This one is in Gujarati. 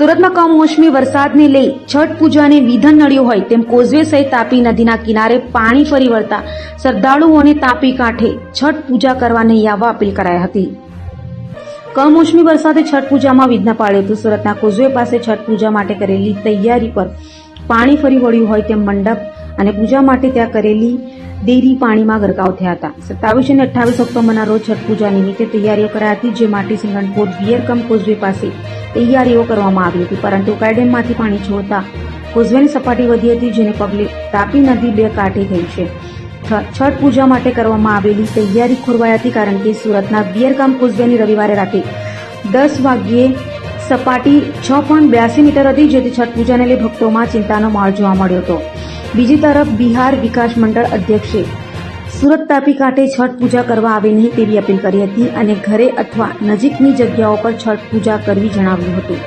સુરતમાં કમોસમી વરસાદને લઈ છઠ પૂજાને વિધન નડ્યું હોય તેમ કોઝવે સહિત તાપી નદીના કિનારે પાણી ફરી વળતા શ્રદ્ધાળુઓને તાપી કાંઠે છઠ પૂજા કરવા નહીં આવવા અપીલ કરાઈ હતી। કમોસમી વરસાદે છઠ પૂજામાં વિઘ્ન પાડ્યું હતું। સુરતના કોઝવે પાસે છઠ પૂજા માટે કરેલી તૈયારી પર પાણી ફરી વળ્યું હોય તેમ મંડપ અને પૂજા માટે ત્યાં કરેલી દેરી પાણીમાં ગરકાવ થયા હતા। 27 અને 28 ઓક્ટોબરના રોજ છઠ પૂજા નિમિત્તે તૈયારીઓ કરાઈ હતી, જે માટે સિંગણપોર વિયરકમ કોઝવે પાસે તૈયારીઓ કરવામાં આવી હતી, પરંતુ ઉકાઈ ડેમમાંથી પાણી છોડતા કોઝવેની સપાટી વધી હતી, જેને પગલે તાપી નદી બે કાંઠે થઈ છે। છઠ પૂજા માટે કરવામાં આવેલી તૈયારી ખોરવાઈ હતી, કારણ કે સુરતના વિયરકમ કોઝવેની રવિવારે રાતે 10 વાગ્યે સપાટી 6.82 મીટર હતી, જેથી છઠ પૂજાને લઈ ભક્તોમાં ચિંતાનો માહોલ જોવા મળ્યો હતો। બીજી તરફ બિહાર વિકાસ મંડળ અધ્યક્ષે સુરત તાપી કાંઠે છઠ પૂજા કરવા આવે નહીં તેવી અપીલ કરી હતી અને ઘરે અથવા નજીકની જગ્યાઓ પર છઠ પૂજા કરવી જણાવ્યું હતું।